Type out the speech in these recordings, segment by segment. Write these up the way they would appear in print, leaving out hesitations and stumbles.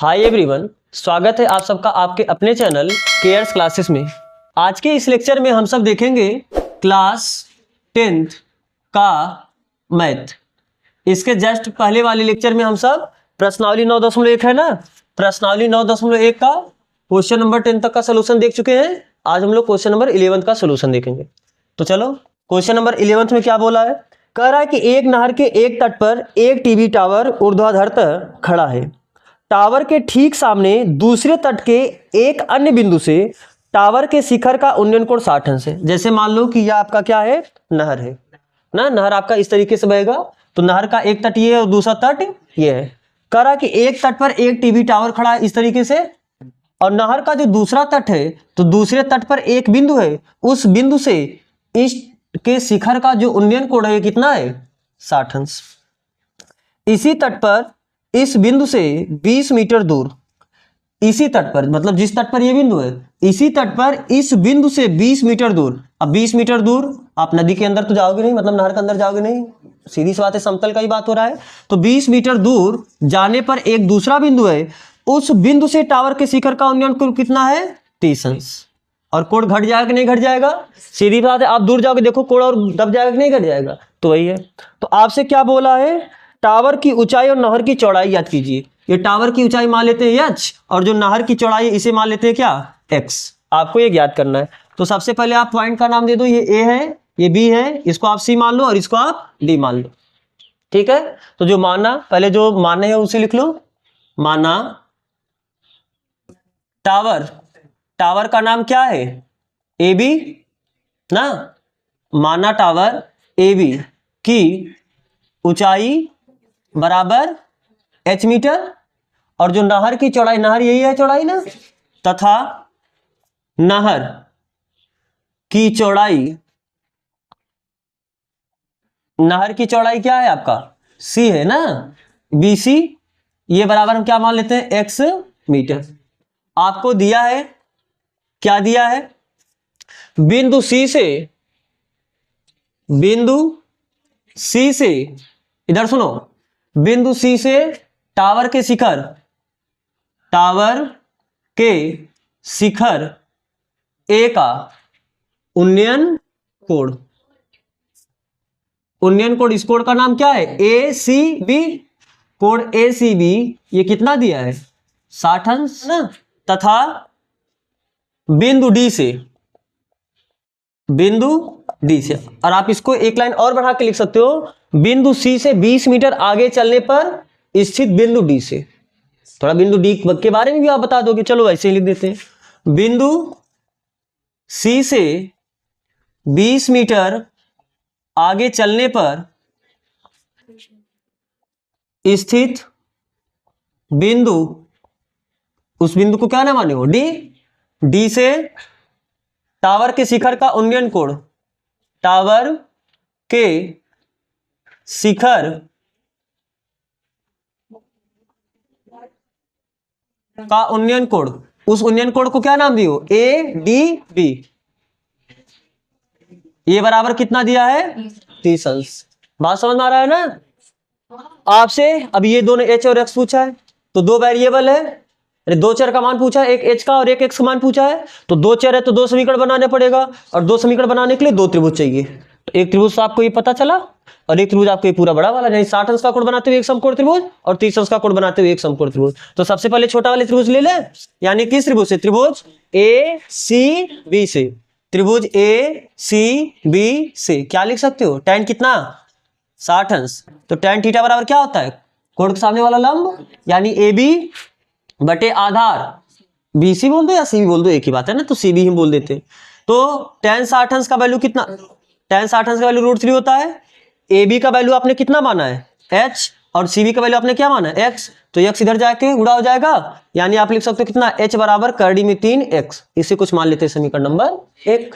Hi everyone, स्वागत है आप सबका आपके अपने चैनल केयर्स क्लासेस में। आज के इस लेक्चर में हम सब देखेंगे क्लास 10th का मैथ। इसके जस्ट पहले वाले लेक्चर में हम सब प्रश्नावली 9.1 है ना, प्रश्नावली 9.1 का क्वेश्चन नंबर 10 तक का सोल्यूशन देख चुके हैं। आज हम लोग क्वेश्चन नंबर 11 का सोल्यूशन देखेंगे। तो चलो क्वेश्चन नंबर 11 में क्या बोला है। कह रहा है कि एक नहर के एक तट पर एक टीवी टावर ऊर्ध्वाधरतः खड़ा है। टावर के ठीक सामने दूसरे तट के एक अन्य बिंदु से टावर के शिखर का उन्नयन कोण 60 अंश है। जैसे मान लो कि यह आपका क्या है, नहर है ना। नहर आपका इस तरीके से बहेगा, तो नहर का एक तट ये है और दूसरा तट ये है। कह रहा है कि एक तट पर एक टीवी टावर खड़ा है इस तरीके से, और नहर का जो दूसरा तट है तो दूसरे तट पर एक बिंदु है, उस बिंदु से इस के शिखर का जो उन्नयन कोण है कितना है, 60 अंश। इसी तट पर इस बिंदु से 20 मीटर दूर, इसी तट पर मतलब जिस तट पर ये बिंदु है, इसी तट पर इस बिंदु से 20 मीटर दूर। अब 20 मीटर दूर आप नदी के अंदर तो जाओगे नहीं, मतलब नहर के अंदर जाओगे नहीं, सीधी सी बात है, समतल का ही बात हो रहा है। तो 20 मीटर दूर जाने पर एक दूसरा बिंदु है, उस बिंदु से टावर के शिखर का उन्नयन कोण कितना है, 30 अंश। और कोण घट जाएगा कि नहीं घट जाएगा, सीधी बात है। आप दूर जाओगे देखो कोण और दब जाएगा कि नहीं घट जाएगा, तो वही है। तो आपसे क्या बोला है, टावर की ऊंचाई और नहर की चौड़ाई याद कीजिए। ये टावर की ऊंचाई मान लेते हैं h, और जो नहर की चौड़ाई इसे मान लेते हैं क्या, x। आपको ये याद करना है। तो सबसे पहले आप पॉइंट का नाम दे दो, ये a है, ये b है, इसको आप c मान लो और इसको आप d मान लो। ठीक है, तो जो माना, पहले जो माने है उसे लिख लो। माना टावर, टावर का नाम क्या है, ए बी ना। माना टावर ए बी की ऊंचाई बराबर h मीटर, और जो नहर की चौड़ाई, नहर यही है चौड़ाई ना, तथा नहर की चौड़ाई, नहर की चौड़ाई क्या है आपका, c है ना, BC। ये बराबर हम क्या मान लेते हैं, x मीटर। आपको दिया है, क्या दिया है, बिंदु C से, बिंदु C से, इधर सुनो, बिंदु C से टावर के शिखर, टावर के शिखर A का उन्नयन कोण, उन्नयन कोण, इस कोण का नाम क्या है, ACB। कोण ACB ये कितना दिया है, 60 अंश ना। तथा बिंदु D से, बिंदु D से, और आप इसको एक लाइन और बढ़ा के लिख सकते हो, बिंदु C से 20 मीटर आगे चलने पर स्थित बिंदु D से। थोड़ा बिंदु D के बारे में भी आप बता दोगे, चलो ऐसे ही लिख देते हैं। बिंदु C से 20 मीटर आगे चलने पर स्थित बिंदु, उस बिंदु को क्या ना माने हो, D से टावर के शिखर का उन्नयन कोण, टावर के शिखर का उन्नयन कोण, उस उन्नयन कोण को क्या नाम दियो, ADB। ये बराबर कितना दिया है, 30 अंश। बात समझ में आ रहा है ना आपसे। अब ये दोनों h और x पूछा है, तो दो वेरिएबल है, अरे दो चर का मान पूछा है, एक h का और एक x का मान पूछा है। तो दो चर है तो दो समीकरण बनाने पड़ेगा, और दो समीकरण बनाने के लिए दो त्रिभुज चाहिए। तो एक त्रिभुज तो आपको ये पता चला, और एक त्रिभुज आपको ये पूरा बड़ा वाला, यानी 60 अंश का कोण बनाते हुए एक समकोण त्रिभुज और 30 अंश का कोण बनाते हुए एक समकोण त्रिभुज। तो सबसे पहले छोटा वाले त्रिभुज ले ले, यानी किस त्रिभुज से, त्रिभुज ACB से, त्रिभुज ACB से क्या लिख सकते हो, tan कितना, 60 अंश। तो tan थीटा बराबर क्या होता है, कोण के सामने वाला लंब, यानी AB बटे आधार, BC बोल दो या CB बोल दो, एक ही बात है ना, तो CB ही बोल देते। तो tan 60 अंश का वैल्यू कितना, tan 60 अंश का वैल्यू √3 होता है। AB का वैल्यू आपने कितना माना है, h, और CB का वैल्यू आपने क्या माना है, x। तो x इधर जाके गुणा हो जाएगा, यानी आप लिख सकते हो कितना, h बराबर करड़ी में 3x। इसे कुछ मान लेते हैं समीकरण नंबर 1।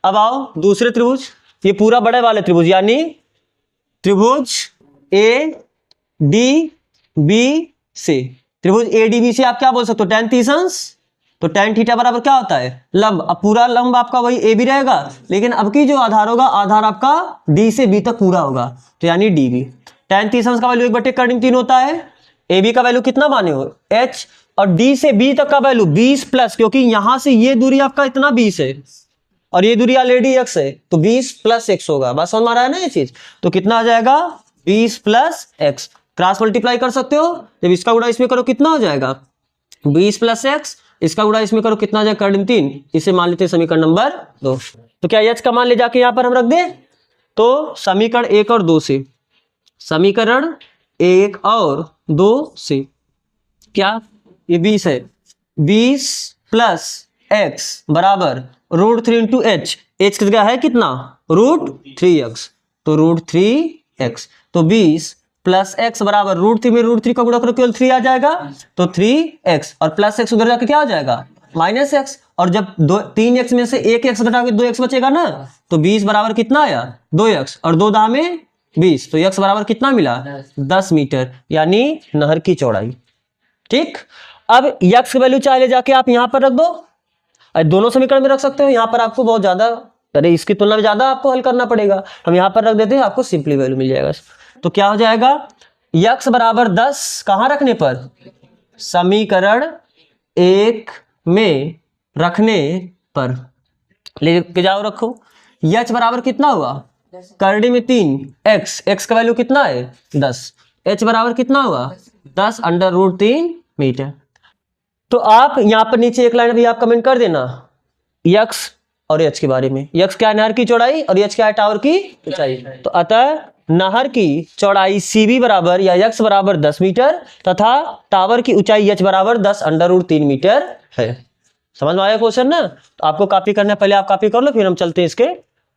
अब आओ दूसरे त्रिभुज, ये पूरा बड़े वाले त्रिभुज, यानी त्रिभुज ADB से, त्रिभुज ADB से आप क्या बोल सकते हो, tan 30 अंश। तो tan थीटा बराबर क्या होता है, लंब। अब पूरा लंब आपका वही AB रहेगा, लेकिन अब की जो आधार होगा, आधार आपका D से B तक पूरा होगा, तो यानी DB। tan 30 अंश का वैल्यू 1/3 होता है, ए बी का वैल्यू कितना माने हो h, और d से b तक का वैल्यू 20 प्लस, क्योंकि यहां से ये दूरी आपका इतना 20 है और ये दूरी ऑलरेडी x है, तो 20 प्लस x होगा। बस समझ में आ रहा है ना ये चीज? तो कितना आ जाएगा 20 प्लस x, क्रॉस मल्टीप्लाई कर सकते हो, जब इसका गुणा इसमें करो कितना हो जाएगा 20 प्लस x, इसका गुणा इसमें करो कितना आ जाएगा 3, इसे मान लेते हैं समीकरण नंबर 2। तो क्या h का मान ले जाके यहां पर हम रख दें? तो समीकरण 1 और 2 से, समीकरण 1 और 2 से क्या, ये 20 है, 20 प्लस x बराबर √3 इंटू एच, एच की जगह है कितना √3x, तो √3x, तो 20 प्लस x बराबर √3 में √3 का गुणा करो केवल 3 आ जाएगा, तो 3x, और प्लस x उधर जाके क्या हो जाएगा -x, और जब 3x में से 1x घटाओगे 2x बचेगा ना, तो 20 बराबर कितना आया 2x, और 2 दाम में 20, तो x बराबर कितना मिला 10 मीटर, यानी नहर की चौड़ाई। ठीक, अब x की वैल्यू चाहे ले जाके आप यहां पर रख दो, दोनों समीकरण में रख सकते हो, यहां पर आपको बहुत ज्यादा, अरे इसकी तुलना में ज्यादा आपको हल करना पड़ेगा, हम यहां पर रख देते हैं, आपको सिंपली वैल्यू मिल जाएगा। तो क्या हो जाएगा x बराबर 10 कहां रखने पर, समीकरण 1 में रखने पर, लेके जाओ रखो, h बराबर कितना हुआ करड़ी में 3 x का वैल्यू कितना है 10, h बराबर कितना हुआ 10 अंडर रूट 3 मीटर। तो आप यहां पर नीचे एक लाइन भी आप कमेंट कर देना x और h के बारे में, x क्या है नहर की चौड़ाई और h क्या है टावर की ऊंचाई। तो अतः नहर की चौड़ाई CB बराबर या x बराबर 10 मीटर तथा टावर की ऊंचाई h बराबर 10 अंडर रूट 3 मीटर है। समझ में आया क्वेश्चन ना? तो आपको कॉपी करना है, पहले आप कॉपी कर लो, फिर हम चलते हैं इसके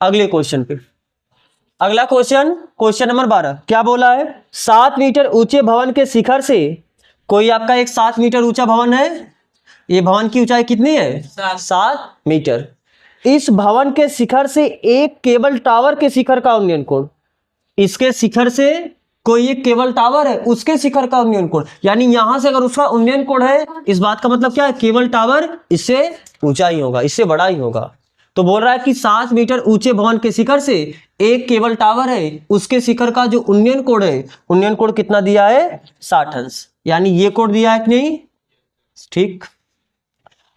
अगले क्वेश्चन पे। अगला क्वेश्चन नंबर 12 क्या बोला है, 7 मीटर ऊंचे भवन के शिखर से, कोई आपका एक 7 मीटर ऊंचा भवन है, ये भवन की ऊंचाई कितनी है 7 मीटर, इस भवन के शिखर से एक केबल टावर के शिखर का उन्नयन कोण, इसके शिखर से कोई एक केबल टावर है उसके शिखर का उन्नयन कोण, यानी यहां से अगर उसका उन्नयन कोण है, इस बात का मतलब क्या है केबल टावर इससे ऊंचा ही होगा, इससे बड़ा ही होगा। तो बोल रहा है कि 7 मीटर ऊंचे भवन के शिखर से एक केबल टावर है, उसके शिखर का जो उन्नयन कोण है, उन्नयन कोण कितना दिया है 60 अंश, यानी ये कोण दिया है कि नहीं, ठीक।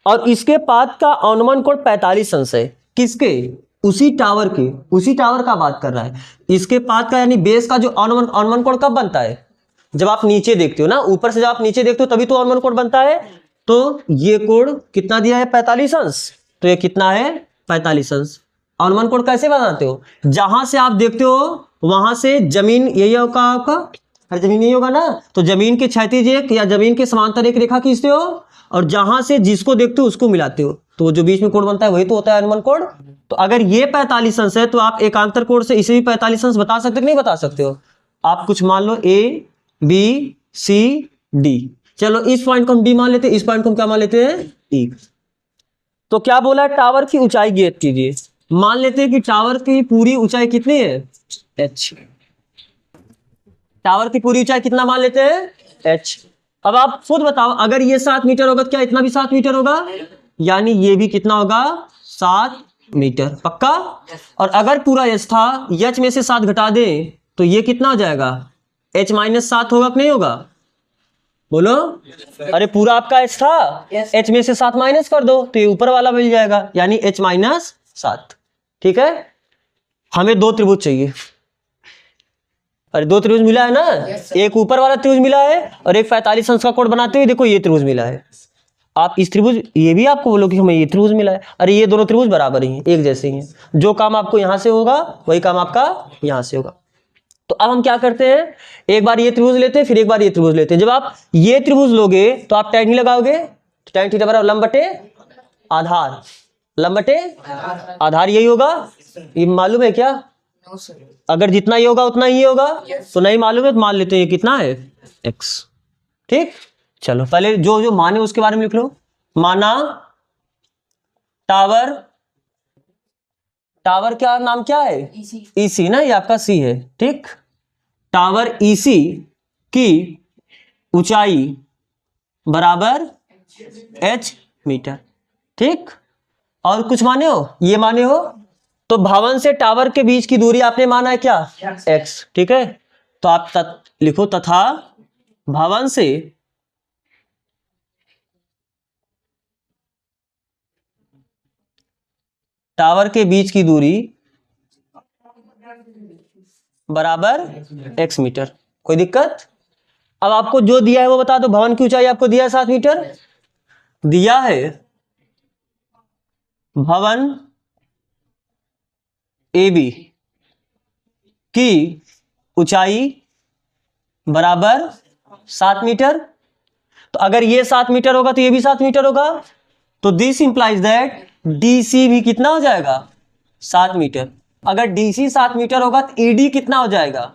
और इसके पाद का अनुमान कोण 45 अंश है, किसके, उसी टावर के, उसी टावर का बात कर रहा है। इसके पाद का यानी बेस का जो अनुमान कोण कब बनता है, जब आप नीचे देखते हो ना, ऊपर से जब आप नीचे देखते हो तभी तो अनुमान कोण बनता है। तो ये कोण कितना दिया है 45 अंश, तो ये कितना है 45 अंश। अनुमान कोण कैसे बनाते हो, जहां से आप देखते हो वहां से जमीन यही होगा आपका, हर जमीन यही होगा ना, तो जमीन के क्षैतिज एक या जमीन के समांतर एक रेखा खींचते हो और जहां से जिसको देखते हो उसको मिलाते हो, तो जो बीच में कोण बनता है वही तो होता है अनुमान कोण। तो अगर ये 45 अंश है तो आप एकांतर कोण से इसे भी 45 अंश बता सकते हो कि नहीं बता सकते हो। आप कुछ मान लो A B C D, चलो इस पॉइंट को हम D मान लेते हैं, इस पॉइंट को हम क्या मान लेते हैं E। तो क्या बोला है टावर की ऊंचाई ज्ञात कीजिए, मान लेते हैं कि टावर की पूरी ऊंचाई कितनी है h, टावर की पूरी ऊंचाई कितना मान लेते हैं h। अब आप खुद बताओ अगर ये 7 मीटर होगा तो क्या इतना भी 7 मीटर होगा, यानी ये भी कितना होगा 7 मीटर पक्का। और अगर पूरा h था, h में से 7 घटा दें तो ये कितना हो जाएगा h माइनस 7 होगा कि नहीं होगा, बोलो। अरे पूरा आपका h था, h में से 7 माइनस कर दो तो ये ऊपर वाला मिल जाएगा, यानी h माइनस 7। ठीक है, हमें 2 त्रिभुज चाहिए, अरे 2 त्रिभुज मिला है ना, एक ऊपर वाला त्रिभुज मिला है और एक 45 अंश का कोण बनाते हुए देखो ये त्रिभुज मिला है। आप इस त्रिभुज, ये भी आपको बोलो कि हमें ये त्रिभुज मिला है, अरे ये दोनों त्रिभुज बराबर ही हैं, एक जैसे ही हैं, जो काम आपको यहां से होगा वही काम आपका यहां से होगा। तो अब हम क्या करते हैं, एक बार ये त्रिभुज लेते हैं फिर एक बार ये त्रिभुज लेते हैं। जब आप ये त्रिभुज लोगे तो आप tan ही लगाओगे, tan थीटा बराबर लंब बटे आधार, लंब बटे आधार यही होगा, ये मालूम है क्या, अगर जितना ये होगा उतना ही होगा, तो नहीं मालूम है तो मान लेते हैं ये कितना है x। ठीक, चलो पहले जो जो माने उसके बारे में लिख लो। माना टावर, टावर क्या नाम क्या है EC ना, ये आपका C है, ठीक। टावर EC की ऊंचाई बराबर h मीटर, ठीक। और कुछ माने हो, ये माने हो, तो भवन से टावर के बीच की दूरी आपने माना है क्या x, ठीक है। तो आप लिखो तथा भवन से टावर के बीच की दूरी बराबर x मीटर। कोई दिक्कत? अब आपको जो दिया है वो बता दो। भवन की ऊंचाई आपको दिया है 7 मीटर, दिया है भवन AB की ऊंचाई बराबर 7 मीटर। तो अगर ये 7 मीटर होगा तो ये भी 7 मीटर होगा, तो दिस इंप्लाइज दैट DC भी कितना हो जाएगा? 7 मीटर। अगर DC 7 मीटर होगा तो ED कितना हो जाएगा?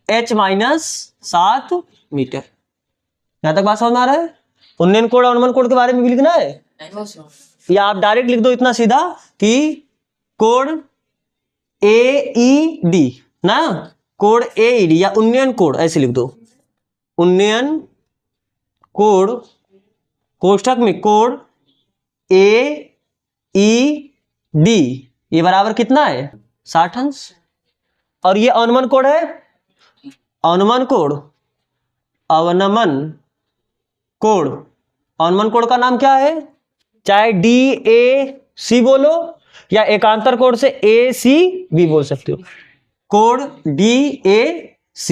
H minus 7 metre. यहां तक बात समझ में आ रहा है? उन्नयन कोण और अवनमन कोण के बारे में भी लिखना है, या आप डायरेक्ट लिख दो इतना सीधा कि कोण AED ना, कोण AED या उन्नयन कोण ऐसे लिख दो। उन्नयन कोण कोष्ठक में कोण AED ये बराबर कितना है? 60 अंश। और ये अवनमन कोण है, अवनमन कोण, अवनमन कोण, अवनमन कोण का नाम क्या है? चाहे DAC बोलो या एकांतर कोण से AC भी बोल सकते हो। कोण DAC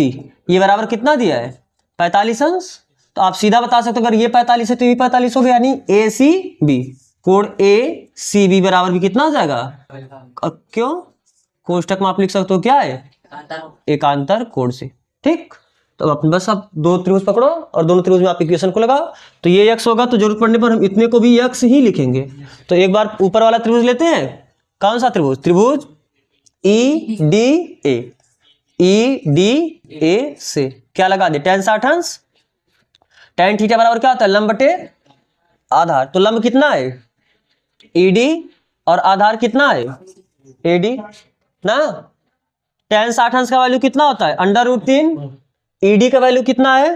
ये बराबर कितना दिया है? 45 अंश। तो आप सीधा बता सकते हो अगर ये 45 है तो ये 45 हो गया, यानी ACB, कोण ACB बराबर भी कितना हो जाएगा? क्यों? कोष्ठक में आप लिख सकते हो क्या है? एकांतर कोण से। ठीक, तो अब बस आप दो त्रिभुज पकड़ो और दोनों त्रिभुज में आप इक्वेशन को लगाओ। तो ये x होगा तो जरूरत पड़ने पर हम इतने को भी x ही लिखेंगे। तो एक बार ऊपर वाला त्रिभुज लेते हैं। कौन सा त्रिभुज? त्रिभुज EDA। EDA से क्या लगा दे? tan 60 अंश। tan थीटा बराबर क्या होता है? लंब बटे आधार। तो लंब कितना है? ED और आधार कितना है? AD ना। tan 60 अंश का वैल्यू कितना होता है? √3। ED का वैल्यू कितना है?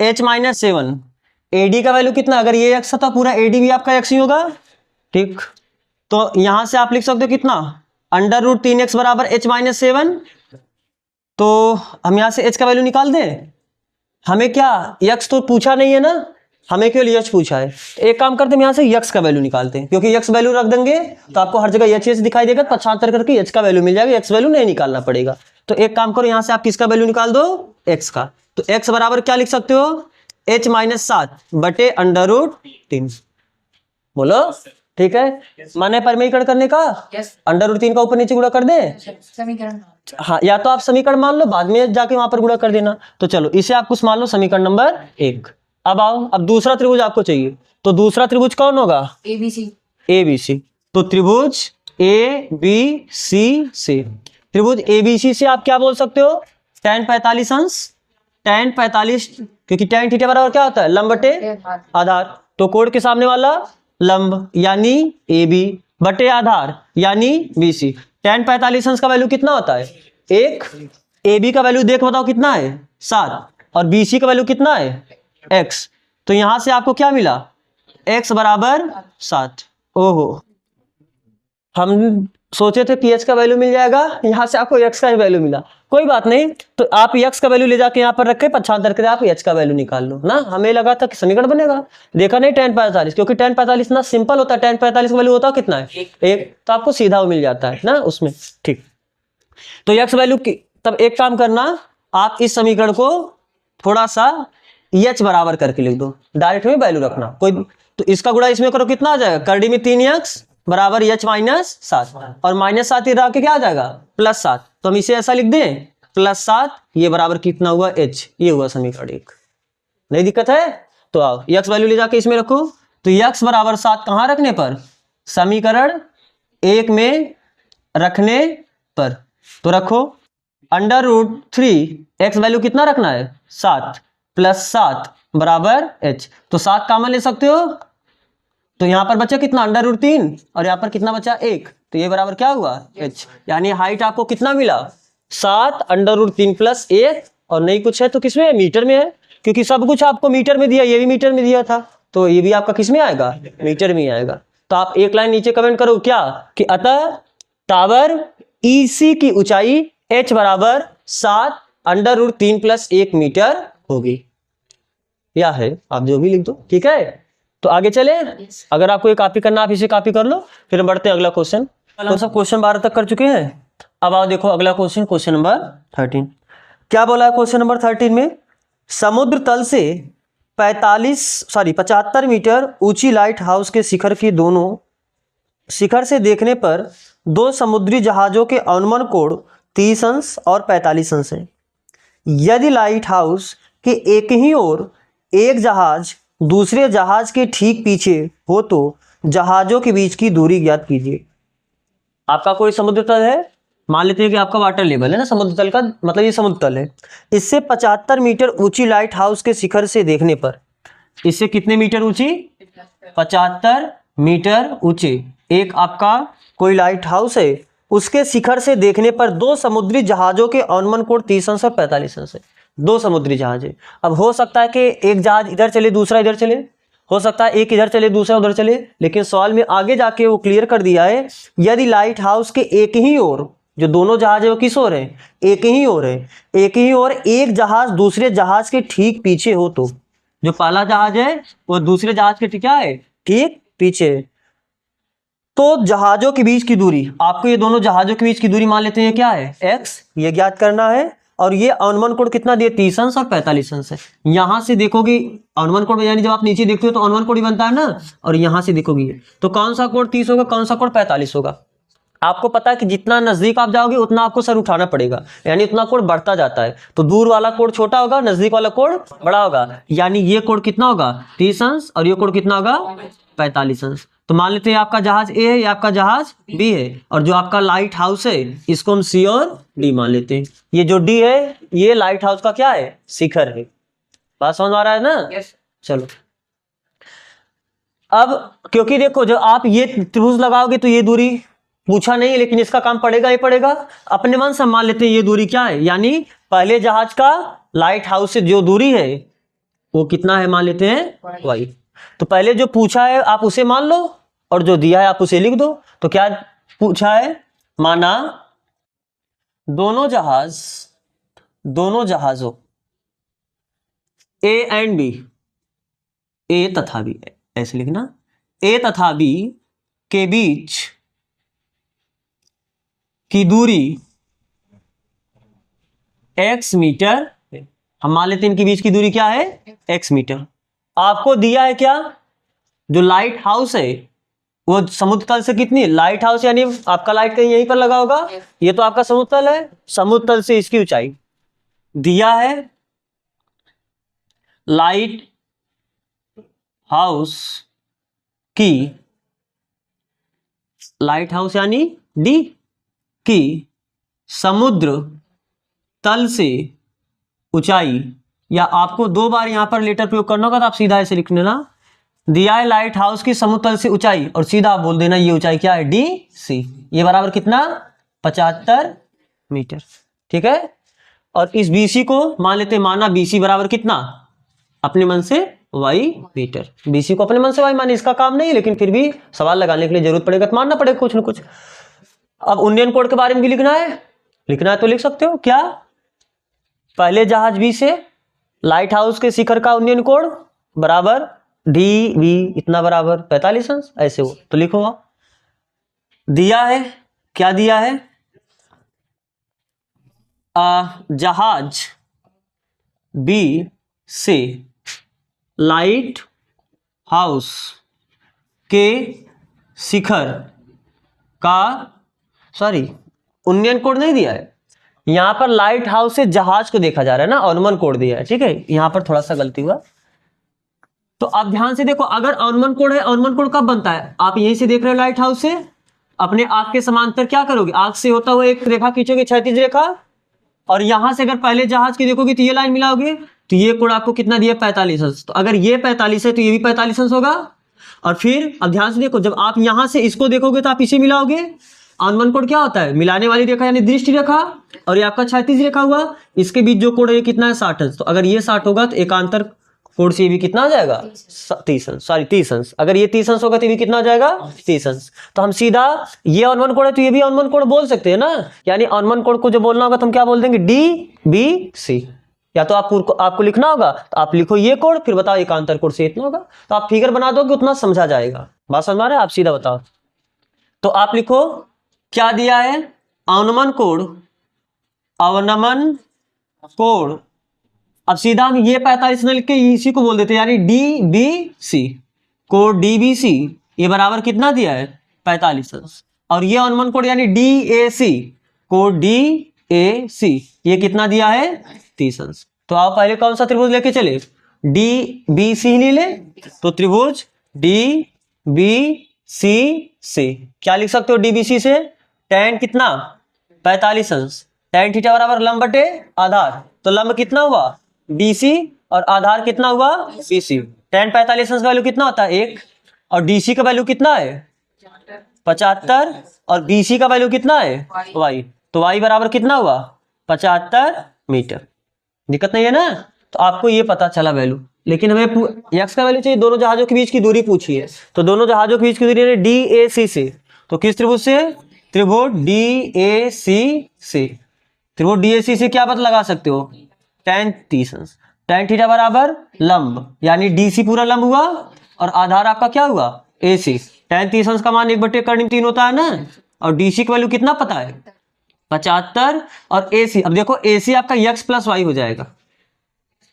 H minus 7। AD का वैल्यू कितना? अगर ये x था पूरा AD भी आपका x ही होगा। ठीक, तो यहां से आप लिख सकते हो कितना? √3x बराबर H माइनस 7। तो हम यहां से h का वैल्यू निकाल दें। हमें क्या x तो पूछा नहीं है ना, हमें केवल h पूछा है। एक काम करते हैं, यहां से x का वैल्यू निकालते हैं, क्योंकि x वैल्यू रख देंगे तो आपको हर जगह h दिखाई देगा, पक्षांतर करके h का वैल्यू मिल जाएगा, x वैल्यू नहीं निकालना पड़ेगा। तो एक काम करो, यहां से आप किसका वैल्यू निकाल दो? x का। तो x बराबर क्या लिख सकते हो? H माइनस 7 बटे √3। बोलो ठीक है। माने परिमेयीकरण करने का √3 का ऊपर नीचे गुणा कर दे समीकरण। हाँ, या तो आप समीकरण मान लो, बाद में जाके वहां पर गुणा कर देना। तो चलो इसे आप कुछ मान लो समीकरण नंबर 1। अब आओ, अब दूसरा त्रिभुज आपको चाहिए। तो दूसरा त्रिभुज कौन होगा? ABC। तो त्रिभुज ABC से, त्रिभुज ABC से आप क्या बोल सकते हो? tan 45 अंश। tan 45 क्योंकि tan थीटा बराबर क्या होता है? लंब बटे आधार। तो कोण के सामने वाला लंब यानी AB बटे आधार यानी BC। tan 45 अंश का वैल्यू कितना होता है? 1। AB का वैल्यू देख बताओ कितना है? 7। और BC का वैल्यू कितना है? x। तो यहां से आपको क्या मिला? x बराबर 7। ओहो, हम सोचे थे कि h का वैल्यू मिल जाएगा, यहां से आपको x का ही वैल्यू मिला। कोई बात नहीं, तो आप x का वैल्यू ले जाके यहाँ पर रखे, पक्षांतर करके आप h का वैल्यू निकाल लो ना। हमें लगा था कि समीकरण बनेगा, देखा नहीं tan 45, क्योंकि tan 45 ना सिंपल होता है। tan 45 का वैल्यू होता कितना है? 1। तो आपको सीधा वो मिल जाता है ना उसमें। ठीक, तो x वैल्यू की, तब एक काम करना, आप इस समीकरण को थोड़ा सा h बराबर करके लिख दो, डायरेक्ट में वैल्यू रखना कोई। तो इसका गुणा इसमें करो, कितना आ जाएगा? करड़ी में 3x बराबर h माइनस 7, और माइनस 7 इधर आके क्या आ जाएगा? +7। तो हम इसे ऐसा लिख दें, +7 ये बराबर कितना हुआ? h। ये हुआ समीकरण 1। नहीं दिक्कत है? तो आओ x वैल्यू ले जाके इसमें रखो। तो x बराबर 7 कहां रखने पर? समीकरण 1 में रखने पर। तो रखो √3 x वैल्यू कितना रखना है? 7 +7 बराबर h। तो 7 कॉमन ले सकते हो, तो यहां पर बचा कितना? √3, और यहां पर कितना बचा? 1। तो ये बराबर क्या हुआ? h। यानी हाइट आपको कितना मिला? 7 √3 + 1, और नहीं कुछ है तो किसमें? मीटर में है, क्योंकि सब कुछ आपको मीटर में दिया, ये भी मीटर में दिया था, तो ये भी आपका किस में आएगा? मीटर में आएगा। तो आप एक लाइन नीचे कमेंट करो क्या कि अतः टावर EC की ऊंचाई h बराबर 7 √3 + 1 मीटर होगी, या है, आप जो भी लिख दो, ठीक है। तो आगे चले, अगर आपको ये कॉपी करना आप इसे कॉपी कर लो, फिर हम बढ़ते हैं अगला क्वेश्चन। हम सब क्वेश्चन 12 तक कर चुके हैं। अब आओ देखो अगला क्वेश्चन, क्वेश्चन नंबर 13। क्या बोला है क्वेश्चन नंबर 13 में? समुद्र तल से 75 मीटर ऊंची लाइट हाउस के शिखर की दोनों शिखर से देखने पर दो समुद्री जहाजों के अनुमान कोण 30 अंश और 45 अंश है। यदि लाइट हाउस के एक ही ओर एक जहाज दूसरे जहाज के ठीक पीछे हो तो जहाजों के बीच की दूरी ज्ञात कीजिए। आपका कोई समुद्र तल है, मान लेते हैं कि आपका वाटर लेवल है ना, समुद्र तल का मतलब ये समुद्र तल है। इससे 75 मीटर ऊंची लाइट हाउस के शिखर से देखने पर, इससे कितने मीटर ऊंची? 75 मीटर ऊंचे एक आपका कोई लाइट हाउस है, उसके शिखर से देखने पर दो समुद्री जहाजों के अनुमान कोण 30 अंश और 45 अंश है। दो समुद्री जहाज है। अब हो सकता है कि एक जहाज इधर चले दूसरा इधर चले, हो सकता है एक इधर चले दूसरा उधर चले, लेकिन सवाल में आगे जाके वो क्लियर कर दिया है, यदि लाइट हाउस के एक ही ओर, जो दोनों जहाज है वो किस ओर है? एक ही ओर है। एक ही ओर एक जहाज दूसरे जहाज के ठीक पीछे हो तो, जो पहला जहाज है वो दूसरे जहाज के क्या है? ठीक पीछे। तो जहाजों के बीच की दूरी, आपको ये दोनों जहाजों के बीच की दूरी मान लेते हैं क्या है? x, ये ज्ञात करना है। और ये अनुमान कोण कितना दिया? 30 अंश और 45 अंश है। यहां से देखोगे अनुमान कोण, यानी जब आप नीचे देखते हो तो अनुमान कोण ही बनता है ना, और यहां से देखोगे तो कौन सा कोण 30 होगा, कौन सा कोण 45 होगा। आपको पता है कि जितना नजदीक आप जाओगे उतना आपको सर उठाना पड़ेगा, यानी उतना कोण बढ़ता जाता है। तो दूर वाला कोण छोटा होगा, नजदीक वाला कोण बड़ा होगा, यानी ये कोण कितना होगा? 30 अंश, और ये कोण कितना होगा? 45 अंश। तो मान लेते हैं आपका जहाज ए है, ये आपका जहाज बी है, और जो आपका लाइट हाउस है इसको हम सी और डी मान लेते हैं। ये जो डी है ये लाइट हाउस का क्या है? शिखर है। बात समझ आ रहा है ना? yes. चलो, अब क्योंकि देखो जब आप ये त्रिभुज लगाओगे तो ये दूरी पूछा नहीं है, लेकिन इसका काम पड़ेगा ही पड़ेगा। अपने मन से मान लेते हैं ये दूरी क्या है, यानी पहले जहाज का लाइट हाउस से जो दूरी है वो कितना है मान लेते हैं y। तो पहले जो पूछा है आप उसे मान लो, और जो दिया है आप उसे लिख दो। तो क्या पूछा है? माना दोनों जहाजों ए एंड बी, ए तथा बी, ऐसे लिखना, ए तथा बी के बीच की दूरी x मीटर, हम मान लेते हैं इनके बीच की दूरी क्या है? x metre. आपको दिया है क्या? जो लाइट हाउस है वो समुद्र तल से कितनी? लाइट हाउस यानी आपका लाइट कहीं यहीं पर लगा होगा, ये तो आपका समुद्र तल है, समुद्र तल से इसकी ऊंचाई दिया है। लाइट हाउस यानी डी की समुद्र तल से ऊंचाई, या आपको दो बार यहां पर लेटर प्रयोग करना होगा तो आप सीधा ऐसे लिख लेना, दिया है लाइट हाउस की समुद्र तल से ऊंचाई, और सीधा आप बोल देना ये ऊंचाई क्या है? D C. ये बराबर कितना? 75 मीटर। ठीक है। और इस बीसी को मान लेते हैं, माना बीसी बराबर कितना? अपने मन से y मीटर। बीसी को अपने मन से y माने, इसका काम नहीं है, लेकिन फिर भी सवाल लगाने के लिए जरूरत पड़ेगा तो मानना पड़ेगा कुछ ना कुछ। अब उन्नयन कोण के बारे में भी लिखना है तो लिख सकते हो। क्या? पहले जहाज बी से लाइट हाउस के शिखर का उन्नयन कोण बराबर डी वी, इतना बराबर 45 अंश, ऐसे हो तो लिखो। दिया है, क्या दिया है? जहाज बी से लाइट हाउस के शिखर का, उन्नयन कोण नहीं दिया है, यहां पर लाइट हाउस से जहाज को देखा जा रहा है ना, अनुमान कोण दिया है। ठीक है, यहां पर थोड़ा सा गलती हुआ। तो आप ध्यान से देखो, अगर अनुमान कोण है, अनुमान कोण कब बनता है? आप यहीं से देख रहे हो लाइट हाउस से, अपने आंख के समांतर क्या करोगे? आंख से होता हुआ एक रेखा खींचोगे, क्षैतिज रेखा, और यहां से अगर पहले जहाज की देखोगे तो ये लाइन मिलाओगे, तो ये कोण आपको कितना दिया? 45 अंश। तो अगर ये 45 है तो ये भी 45 अंश होगा। और फिर अब ध्यान से देखो, जब आप यहां से इसको देखोगे तो आप इसे मिलाओगे। अनुमान कोण क्या होता है? मिलाने वाली रेखा यानी दृष्टि रेखा, और ये आपका क्षैतिज रेखा हुआ, इसके बीच जो कोण है कितना है? 60 अंश। तो अगर ये 60 होगा तो एकांतर कोण से ये भी कितना आ जाएगा? 30 अंश। अगर ये 30 अंश होगा तो ये भी कितना आ जाएगा? 30 अंश। तो हम सीधा ये अनुमान कोण है तो ये भी अनुमान कोण बोल सकते हैं ना, यानी अनुमान कोण को जो बोलना होगा तो हम क्या बोल देंगे? D B C. या तो आपको लिखना होगा, तो आप लिखो ये कोण, फिर बताओ एकांतर कोण से इतना होगा, तो आप फिगर बना दोगे उतना समझा जाएगा। बात समझ में आ रहा है? आप सीधा बताओ। तो आप लिखो क्या दिया है, अवनमन कोण। अब सीधा हम ये 45 लिख के इसी को बोल देते हैं, यानी DBC, कोण DBC ये बराबर कितना दिया है 45 अंश, और ये अवनमन कोण यानी DAC, कोण DAC ये कितना दिया है 30 अंश। तो आप पहले कौन सा त्रिभुज लेके चले, DBC ले ले, तो त्रिभुज DBC से क्या लिख सकते हो, DBC से tan कितना 45 अंश, tan थीटा बराबर लंब बटे आधार, तो लंब कितना हुआ BC और आधार कितना हुआ BC। tan 45 अंश का वैल्यू कितना होता है 1, और DC का वैल्यू कितना है 75, और BC का वैल्यू कितना है y, तो y बराबर कितना हुआ 75 मीटर। दिक्कत नहीं है ना? तो आपको ये पता चला वैल्यू, लेकिन हमें x का वैल्यू चाहिए, दोनों जहाजों के बीच की दूरी पूछी है, तो दोनों जहाजों के बीच की दूरी DAC से, तो किस त्रिभुज से, त्रिभुज DAC से। त्रिभुज DAC से क्या पता लगा सकते हो, tan 30 अंश, tan थीटा बराबर लंब यानी DC पूरा लंब हुआ, और आधार आपका क्या हुआ AC। tan 30 अंश का मान 1/3 होता है ना, और DC की वैल्यू कितना पता है 75, और AC, अब देखो AC आपका x प्लस वाई हो जाएगा,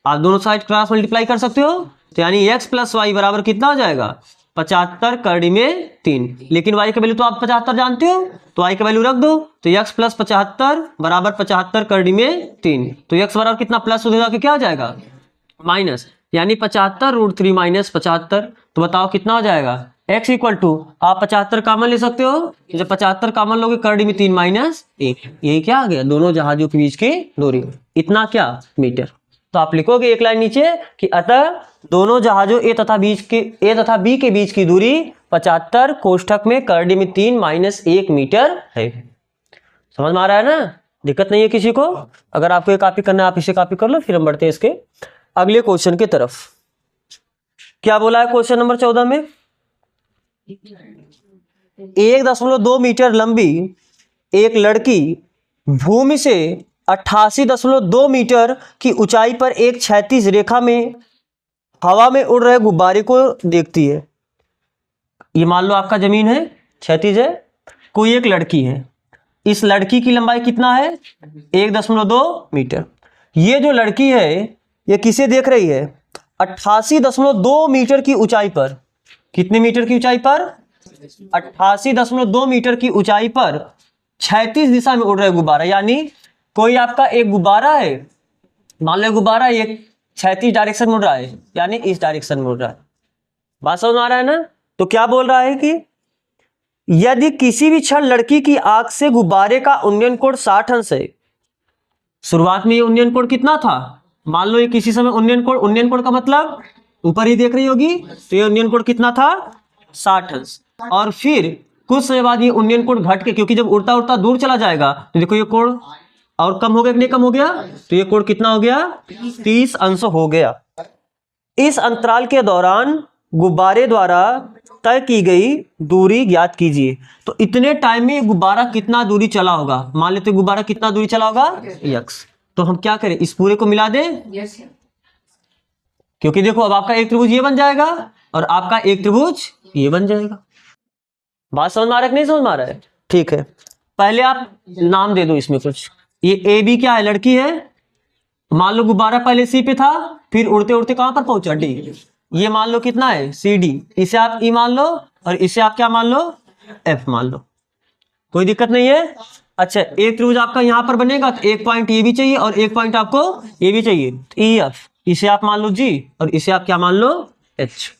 आप दोनों साइड क्रॉस मल्टीप्लाई कर सकते हो, तो यानी x प्लस वाई बराबर कितना हो जाएगा 75 कड़ी में 3, लेकिन y का वैल्यू तो आप 75 जानते हो, तो y का वैल्यू रख दो, तो x प्लस 75 बराबर 75 कड़ी में 3, तो x बराबर कितना प्लस हो जाएगा, क्या हो जाएगा माइनस, यानी 75√3 माइनस 75, तो बताओ कितना हो जाएगा x इक्वल टू, आप 75 कॉमन ले सकते हो, जब 75 कॉमन लोगे कड़ी में 3 माइनस 1, यही क्या आ गया दोनों जहाजों के बीच की दूरी, इतना क्या मीटर। तो आप लिखोगे एक लाइन नीचे कि अतः दोनों जहाजों ए तथा बी के बीच की दूरी 75 कोष्ठक में कड़ी में 3 माइनस 1 मीटर है। समझ में आ रहा है ना? दिक्कत नहीं है किसी को? अगर आपको ये कॉपी करना है आप इसे कॉपी कर लो, फिर हम बढ़ते हैं इसके अगले क्वेश्चन की तरफ। क्या बोला है क्वेश्चन नंबर 14 में, 1.2 मीटर लंबी एक लड़की भूमि से 88.2 मीटर की ऊंचाई पर एक क्षैतिज रेखा में हवा में उड़ रहे गुब्बारे को देखती है। ये मान लो आपका जमीन है, क्षैतिज है, कोई एक लड़की है, इस लड़की की लंबाई कितना है 1.2 मीटर। ये जो लड़की है ये किसे देख रही है 88.2 मीटर की ऊंचाई पर, कितने मीटर की ऊंचाई पर 88.2 मीटर की ऊंचाई पर क्षैतिज दिशा में उड़ रहे गुब्बारा, यानी कोई आपका एक गुब्बारा है, मान लो गुब्बारा ये क्षैतिज डायरेक्शन में उड़ रहा है, यानी इस डायरेक्शन में उड़ रहा है। बात समझ में आ रहा है ना? तो क्या बोल रहा है कि यदि किसी भी क्षण लड़की की आंख से गुब्बारे का उन्नयन कोण 60 अंश है, शुरुआत में ये उन्नयन कोण कितना था, मान लो ये किसी समय उन्नयन कोण का मतलब ऊपर ही देख रही होगी, तो ये उन्नयन कोण कितना था 60 अंश, और फिर कुछ समय बाद ये उन्नयन कोण घट के, क्योंकि जब उड़ता उड़ता दूर चला जाएगा तो देखो ये कोण और कम हो गया कि नहीं कम हो गया, तो ये कोण कितना हो गया 30 अंश हो गया। इस अंतराल के दौरान गुब्बारे द्वारा तय की गई दूरी ज्ञात कीजिए। तो इतने टाइम में गुब्बारा कितना दूरी चला होगा, मान लेते गुब्बारा कितना दूरी चला होगा x, तो हम क्या करें इस पूरे को मिला दें, क्योंकि देखो अब आपका एक त्रिभुज ये बन जाएगा और आपका एक त्रिभुज ये बन जाएगा। बात समझ में आ रहा है कि नहीं समझ में आ रहा है? ठीक है, पहले आप नाम दे दो इसमें कुछ। ये ए बी क्या है, लड़की है, मान लो गुब्बारा पहले सी पे था, फिर उड़ते उड़ते कहां पर पहुंचा डी, ये मान लो कितना है सी डी, इसे आप ई मान लो और इसे आप क्या मान लो एफ मान लो, कोई दिक्कत नहीं है। अच्छा, एक त्रिभुज आपका यहां पर बनेगा तो एक पॉइंट ये भी चाहिए और एक पॉइंट आपको ये भी चाहिए, ई एफ, इसे आप मान लो जी और इसे आप क्या मान लो एच।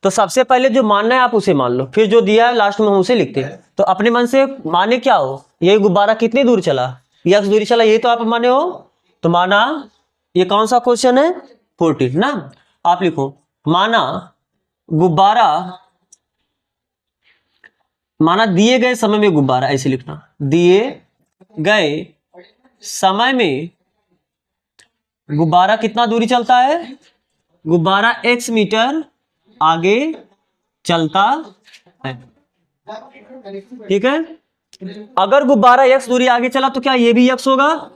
तो सबसे पहले जो मानना है आप उसे मान लो, फिर जो दिया है लास्ट में हम उसे लिखते हैं। तो अपने मन से माने क्या हो, ये गुब्बारा कितनी दूर चला, x दूरी चला, ये तो आप माने हो, तो माना ये कौन सा क्वेश्चन है 14 ना। आप लिखो माना गुब्बारा, माना दिए गए समय में गुब्बारा, ऐसे लिखना, दिए गए समय में गुब्बारा कितना दूरी चलता है, गुब्बारा x मीटर आगे चलता है। ठीक है, अगर गुब्बारा x दूरी आगे चला तो क्या ये भी x होगा,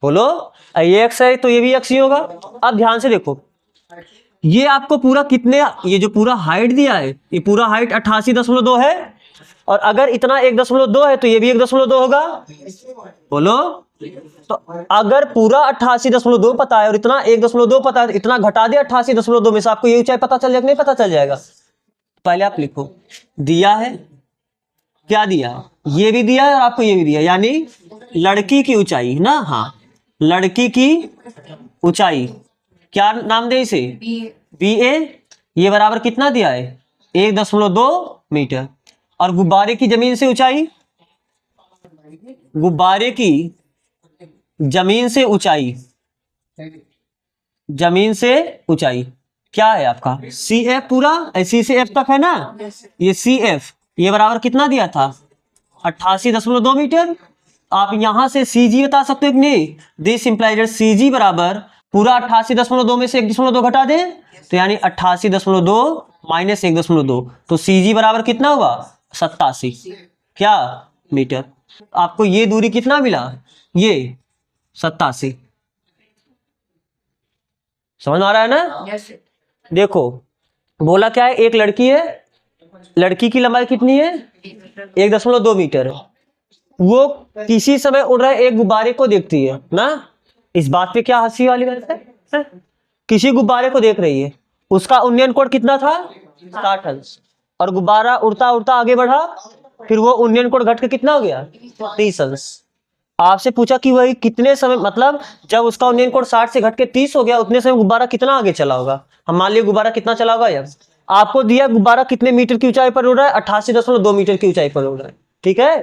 बोलो, ये x है तो ये भी x ही होगा। अब ध्यान से देखो, ये आपको पूरा कितने, ये जो पूरा हाइट दिया है ये पूरा हाइट 88.2 है, और अगर इतना 1.2 है तो ये भी 1.2 होगा। बोलो, तो अगर पूरा 88.2 पता है और इतना 1.2 पता है, इतना घटा दे 88.2 में से, आपको ये ऊंचाई पता चल जाएगा नहीं पता चल जाएगा? पहले आप लिखो, दिया है, क्या दिया, ये भी दिया है और आपको ये भी दिया, यानी लड़की की ऊंचाई ना, हाँ लड़की की ऊंचाई, क्या नाम दे इसे, बी ए, ये बराबर कितना दिया है 1.2 मीटर। और गुब्बारे की जमीन से ऊंचाई, गुब्बारे की जमीन से ऊंचाई, जमीन से ऊंचाई क्या है आपका सी एफ, पूरा सी से एफ तक है ना, ये सी एफ, ये बराबर कितना दिया था 88.2 मीटर। आप यहां से सी जी बता सकते हो कि नहीं, दिस इंप्लाइज सी जी बराबर पूरा 88.2 में से 1.2 घटा दे, तो यानी 88.2 माइनस 1.2, तो सी जी बराबर कितना हुआ 87 क्या मीटर। आपको ये दूरी कितना मिला, ये 87। समझ आ रहा है ना? yes. देखो बोला क्या है, एक लड़की है, लड़की की लंबाई कितनी है 1.2 मीटर, वो किसी समय उड़ रहे एक गुब्बारे को देखती है ना, इस बात पे क्या हंसी वाली बात है? किसी गुब्बारे को देख रही है, उसका उन्नयन कोण कितना था 60 अंश, और गुब्बारा उड़ता उड़ता आगे बढ़ा, फिर वो उन्नयन कोण घट के कितना हो गया 30 अंश। आपसे पूछा कि वही कितने समय, मतलब जब उसका उन्नयन कोण 60 से घट के 30 हो गया, उतने समय गुब्बारा कितना आगे चला होगा। हम मान लिया गुब्बारा कितना चला होगा, यार आपको दिया गुब्बारा कितने मीटर की ऊंचाई पर उड़ रहा है, 88.2 मीटर की ऊंचाई पर उड़ रहा है, ठीक है।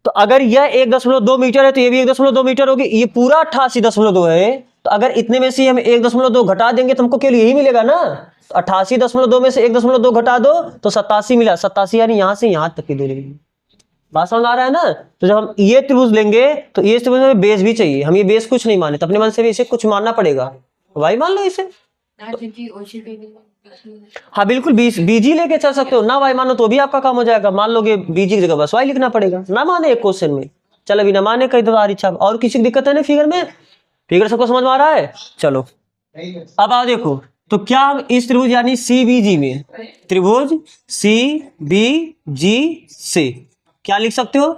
तो अगर यह 1.2 मीटर है तो ये भी 1.2 मीटर होगी, ये पूरा 88.2 है, तो अगर इतने में से हम 1.2 घटा देंगे तो हमको केवल यही मिलेगा ना, तो 88.2 में से 1.2 घटा दो तो 87 मिला, 87 यानी यहां से यहां तक की दूरी मिली। बात समझ आ रहा है ना? तो जब हम ये त्रिभुज लेंगे तो ये त्रिभुज में बेस भी चाहिए, हम ये बेस कुछ नहीं माने तो अपने मन से भी इसे कुछ मानना पड़ेगा, वाई मान लो इसे। हाँ बिल्कुल, बीजी लेके चल सकते हो ना, वाई मानो तो भी आपका काम हो जाएगा, मान लोगे बीजी की जगह बस वाई लिखना पड़ेगा, ना माने एक क्वेश्चन में, चल अभी ना माने कहीं तो आ इच्छा। और किसी की दिक्कत है ना फिगर में, फिगर सबको समझ में आ रहा है? चलो अब आओ देखो, तो क्या हम इस त्रिभुज यानी सी बी जी में, त्रिभुज सी बी जी से क्या लिख सकते हो,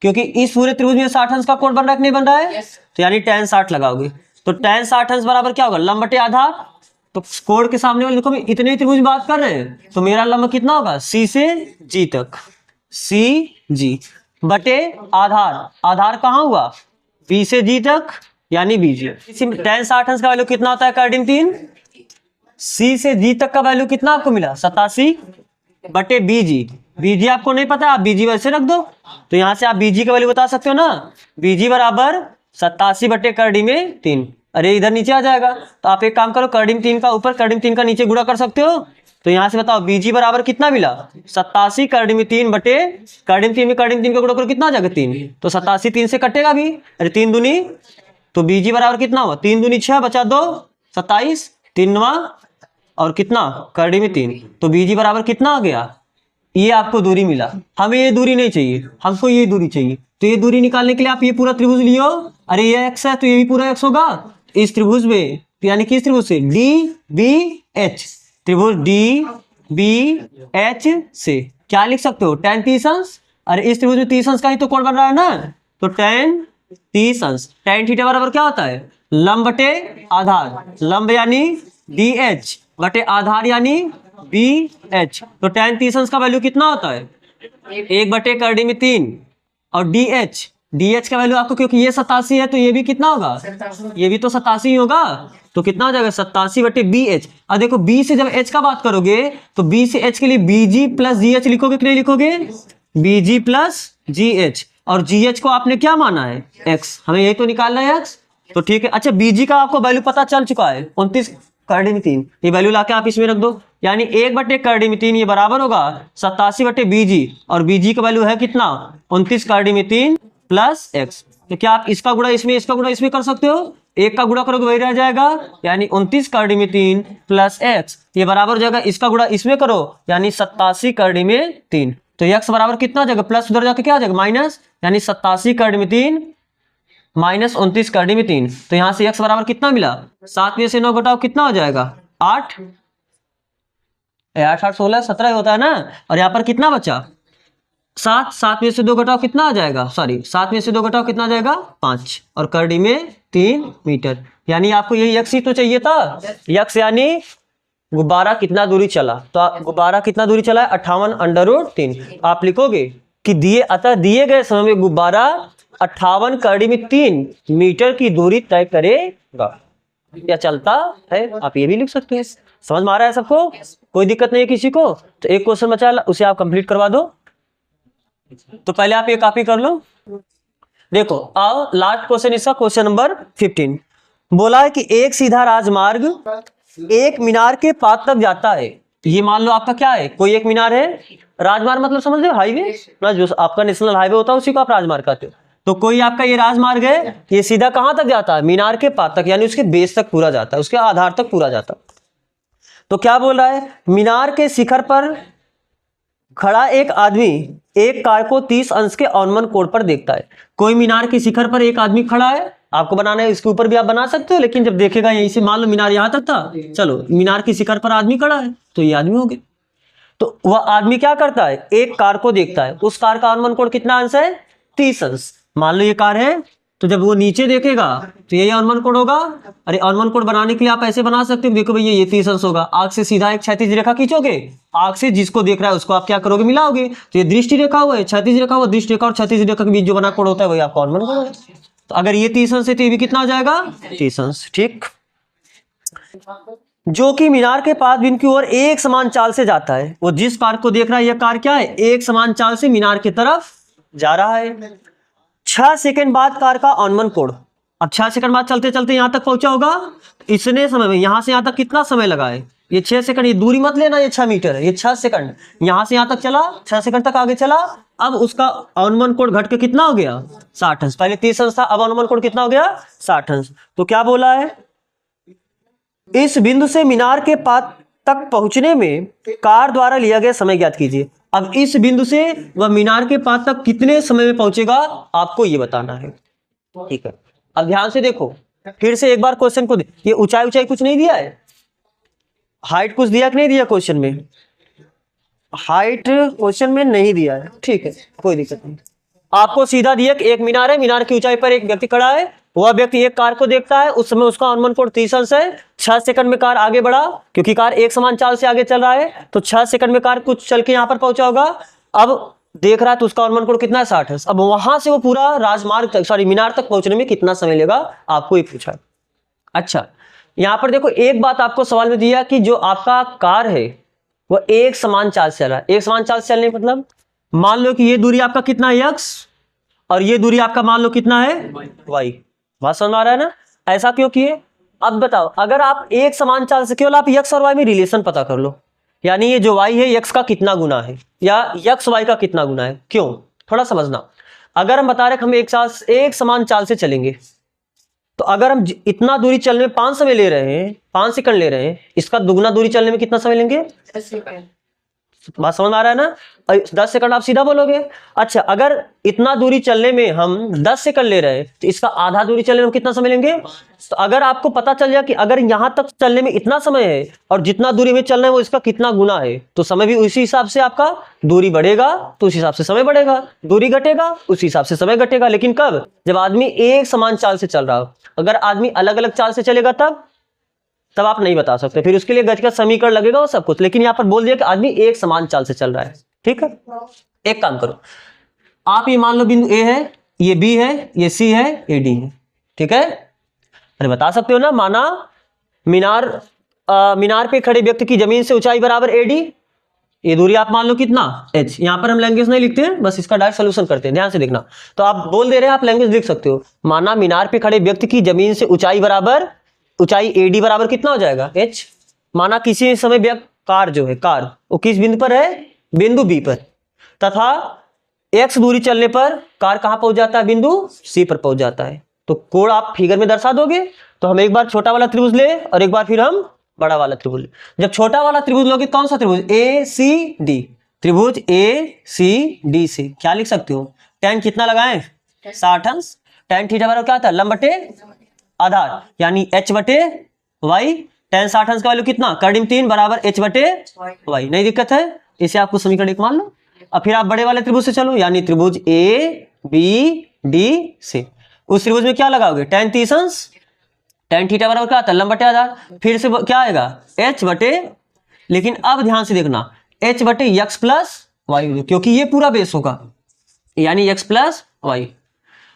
क्योंकि इस पूरे त्रिभुज में 60 अंश का कोण बन रहा है कि नहीं बन रहा है, तो यानी tan 60 लगाओगे, तो tan 60 अंश बराबर क्या होगा लंब बटे आधार, तो कोण के सामने वाले देखो इतने त्रिभुज बात कर रहे हैं, तो मेरा लंब कितना होगा सी से जी तक, सी जी बटे आधार, आधार कहाँ हुआ बी से जी तक यानी बीजी। tan 60 अंश का वैल्यू कितना होता है कार्डिन 3, सी से जी तक का वैल्यू कितना आपको मिला 87 बटे बीजी, बीजी आपको नहीं पता आप बीजी वैसे रख दो, तो यहां से आप बीजी का वैल्यू बता सकते हो ना, बीजी बराबर 87 बटे करडी में 3, अरे इधर नीचे आ जाएगा, तो आप एक काम करो करडी में 3 का ऊपर करडी में 3 का नीचे गुणा कर सकते हो, तो यहां से बताओ बीजी बराबर कितना मिला 87 करडी में 3 बटे करडी में 3 में करडी में 3 का गुणा करो कितना आ जाएगा 3, तो 87 3 से कटेगा भी, अरे 3 दूनी, तो बीजी बराबर कितना हुआ 3 दूनी 6 बचा 2 27 3 और कितना करडी में 3, तो बीजी बराबर कितना आ गया, ये आपको दूरी मिला। हमें ये दूरी नहीं चाहिए, हमको ये दूरी चाहिए, तो ये दूरी निकालने के लिए आप ये पूरा त्रिभुज लियो, अरे ये x है तो ये भी पूरा x होगा इस त्रिभुज में, यानी किस त्रिभुज से डी बी एच, त्रिभुज डी बी एच से क्या लिख सकते हो tan 30 अंश, अरे इस त्रिभुज में 30 अंश का ही तो कोण बन रहा है ना, तो tan 30 अंश, tan थीटा बराबर क्या होता है लंब बटे आधार, लंब यानी डी एच बटे आधार यानी बी एच, तो tan 30 अंश का वैल्यू कितना होता है 1 बटे करडी में 3, और डी एच का वैल्यू आपको, क्योंकि ये 87 है तो ये भी कितना होगा, ये भी तो 87 ही होगा, तो कितना हो जाएगा 87 बटे बी एच। अब देखो बी से जब एच का बात करोगे तो बी से एच के लिए बीजी प्लस जी एच लिखोगे कि नहीं लिखोगे, बीजी प्लस जी एच, और जी एच को आपने क्या माना है एक्स, हमें यही तो निकालना है एक्स, तो ठीक है। अच्छा बीजी का आपको वैल्यू पता चल चुका है 29 करडी में 3, ये वैल्यू लाके आप इसमें रख दो, यानी 1 बटे करडी में 3 ये बराबर होगा 87 बटे बीजी, और बीजी का वैल्यू है कितना 29 करडी में 3 प्लस एक्स, तो क्या आप इसका गुणा इसमें इसका गुणा इसमें कर सकते हो, एक का गुणा करोगे वही रह जाएगा, यानी 29 करडी में 3 प्लस एक्स, ये बराबर हो जाएगा इसका गुणा इसमें करो यानी 87 करडी में 3, तो एक्स बराबर कितना हो जाएगा प्लस उधर जाके क्या आ जाएगा माइनस, यानी 87 करडी में 3 -29 करड़ी में 3, तो यहाँ से x बराबर कितना मिला? 7 में से 9 घटाओ कितना हो जाएगा? 8। 8 8 16 17 होता है ना। और यहाँ पर कितना बचा? 7। 7 में से 2 घटाओ कितना आ जाएगा? सॉरी 7 में से 2 घटाओ कितना आ जाएगा? 5। और करड़ी में 3 मीटर। यानी आपको यही x ही तो चाहिए था। x यानी गुब्बारा कितना दूरी चला, तो गुब्बारा कितना दूरी चला है? 58√3। आप लिखोगे कि दिए गए समय में गुब्बारा 58 करड़ी में 3 मीटर की दूरी तय करेगा या चलता है। आप ये भी लिख सकते हैं। समझ में आ रहा है सबको? कोई दिक्कत नहीं है किसी को? तो एक क्वेश्चन बचा, उसे आप कंप्लीट करवा दो। तो पहले आप ये कॉपी कर लो। देखो आओ लास्ट क्वेश्चन इसका, क्वेश्चन नंबर 15। बोला है कि एक सीधा राजमार्ग एक मीनार के पास तक जाता है। ये मान लो आपका क्या है? कोई एक मीनार है। राजमार्ग मतलब समझ लो हाईवे ना, जो आपका नेशनल हाईवे होता है उसी को आप राजमार्ग कहते हो। तो कोई आपका ये राजमार्ग है, ये सीधा कहां तक जाता है? मीनार के पास तक, यानी उसके बेस तक पूरा जाता है, उसके आधार तक पूरा जाता है। तो क्या बोल रहा है? मीनार के शिखर पर खड़ा एक आदमी एक कार को 30 अंश के अवनमन कोण पर देखता है। कोई मीनार के शिखर पर एक आदमी खड़ा है, आपको बनाना है, इसके ऊपर भी आप बना सकते हो, लेकिन जब देखेगा यहीं से, मान लो मीनार यहां तक था, चलो मीनार के शिखर पर आदमी खड़ा है, तो ये आदमी हो गया। तो वह आदमी क्या करता है? एक कार को देखता है। उस कार का अवनमन कोण कितना अंश है? 30 अंश। मान लो ये कार है, तो जब वो नीचे देखेगा तो यही अवनमन कोण होगा। अरे अवनमन कोण बनाने के लिए आप ऐसे बना सकते हो, देखो भैया ये 30 अंश होगा। आग से सीधा एक क्षैतिज रेखा खींचोगे, आग से जिसको देख रहा है उसको आप क्या करोगे? मिलाओगे। तो ये दृष्टि रेखा हुआ है, क्षैतिज रेखा हुआ, दृष्टि रेखा और क्षैतिज रेखा के बीच जो बना कोण होता है वही आपका अवनमन कोण होगा। तो अगर ये 30 अंश है तो ये भी कितना हो जाएगा? 30 अंश। ठीक। जो कि मीनार के पास बिंदु की ओर एक समान चाल से जाता है। वो जिस कार को देख रहा है, यह कार क्या है? एक समान चाल से मीनार की तरफ जा रहा है। 6 सेकंड बाद कार का अवनमन कोण, अब 6 सेकंड बाद चलते चलते यहां तक पहुंचा होगा। इतने समय में यहां से यहां तक कितना समय लगा है? ये 6 सेकंड। ये दूरी मत लेना, ये 6 मीटर है, ये 6 सेकंड। यहां से यहां तक चला, 6 सेकंड तक आगे चला। अब उसका अवनमन कोण घट के कितना हो गया? 60 अंश। पहले 30 अंश था, अब अवनमन कोण कितना हो गया? 60 अंश। तो क्या बोला है? इस बिंदु से मीनार के पास तक पहुंचने में कार द्वारा लिया गया समय ज्ञात कीजिए। अब इस बिंदु से वह मीनार के पास तक कितने समय में पहुंचेगा, आपको ये बताना है। ठीक है, अब ध्यान से देखो, फिर से एक बार क्वेश्चन को ये ऊंचाई कुछ नहीं दिया है, हाइट कुछ दिया कि नहीं दिया क्वेश्चन में? हाइट क्वेश्चन में नहीं दिया है। ठीक है, कोई दिक्कत नहीं। आपको सीधा दिया कि एक मीनार है, मीनार की ऊंचाई पर एक व्यक्ति खड़ा है। वह व्यक्ति एक कार को देखता है, उस समय उसका अवनमन कोण 30 अंश है। 6 सेकंड में कार आगे बढ़ा, क्योंकि कार एक समान चाल से आगे चल रहा है, तो 6 सेकंड में कार कुछ चल के यहां पर पहुंचा होगा। अब देख रहा है तो उसका अवनमन कोण कितना है? 60 है। अब वहां से वो पूरा राजमार्ग तक, सॉरी मीनार तक पहुंचने में कितना समय लेगा, आपको ये पूछा है। अच्छा, यहां पर देखो एक बात आपको सवाल में दिया कि जो आपका कार है वो एक समान चाल से चल रहा है। एक समान चाल से चलने मतलब मान लो कि ये दूरी आपका कितना है? x, और ये दूरी आपका मान लो कितना है? y। बात समझ में आ रहा है ना? ऐसा क्यों किए? अब बताओ, अगर आप एक समान चाल से, केवल आप x और y में रिलेशन पता कर लो, यानी ये जो y है x का कितना गुना है, या x y का कितना गुना है। क्यों? थोड़ा समझना। अगर हम बता रहे कि हम एक समान चाल से चलेंगे, तो अगर हम इतना दूरी चलने में 5 समय ले रहे हैं, 5 सेकंड ले रहे हैं, इसका दुगना दूरी चलने में कितना समय लेंगे? 10 सेकंड। बात समझ आ रहा है ना? 10 सेकंड आप सीधा बोलोगे। अच्छा, अगर इतना दूरी चलने में हम 10 सेकंड ले रहे हैं, तो इसका आधा दूरी चलने में कितना समय लेंगे? तो अगर आपको पता चल जाए कि अगर यहां तक चलने में इतना समय है और जितना दूरी में चलना है वो इसका कितना गुना है, तो समय भी उसी हिसाब से आपका, दूरी बढ़ेगा तो उस हिसाब से समय बढ़ेगा, दूरी घटेगा उस हिसाब से समय घटेगा। लेकिन कब? जब आदमी एक समान चाल से चल रहा हो। अगर आदमी अलग अलग चाल से चलेगा तब आप नहीं बता सकते, फिर उसके लिए गज का समीकरण लगेगा और सब कुछ। लेकिन यहां पर बोल दिया कि आदमी एक समान चाल से चल रहा है। ठीक है, एक काम करो, आप ये मान लो बिंदु ए है, ये बी है, ये सी है, ये डी है। ठीक है, अरे बता सकते हो ना। माना मीनार पे खड़े व्यक्ति की जमीन से ऊंचाई बराबर एडी, ये दूरी आप मान लो कितना? h। यहां पर हम लैंग्वेज नहीं लिखते हैं, बस इसका डायरेक्ट सोल्यूशन करते हैं, ध्यान से देखना। तो आप बोल दे रहे हैं, आप लैंग्वेज लिख सकते हो। माना मीनार पे खड़े व्यक्ति की जमीन से ऊंचाई एडी बराबर कितना हो जाएगा? h। माना किसी समय कार जो है, कार वो किस बिंदु पर है? बिंदु बी पर, तथा x दूरी चलने पर कार कहां पहुंच जाता है? बिंदु सी पर पहुंच जाता है। तो कोण आप फिगर में दर्शा दोगे। तो हम एक बार छोटा वाला त्रिभुज ले और एक बार फिर हम बड़ा वाला त्रिभुज ले। जब छोटा वाला त्रिभुज लोगे, कौन सा त्रिभुज? ए सी डी, त्रिभुज ए सी डी से क्या लिख सकते हो? tan कितना लगाएं? 60 अंश। tan थीटा बराबर क्या आता है, लंब बटे आधार, यानी h बटे y। tan 60 अंश का वैल्यू कितना, कर्डिम 3 बराबर h बटे y। नहीं दिक्कत है, इसे आपको समीकरण 1 मान लो। अब फिर आप बड़े वाले त्रिभुज से चलो, यानी त्रिभुज ए बी डी से। उस त्रिभुज में क्या लगाओगे, tan 30 अंश, tan थीटा बराबर क्या आता है, लंब बटे आधार, फिर से क्या आएगा h बटे, लेकिन अब ध्यान से देखना h बटे x प्लस वाई, क्योंकि ये पूरा बेस होगा, यानी x प्लस वाई।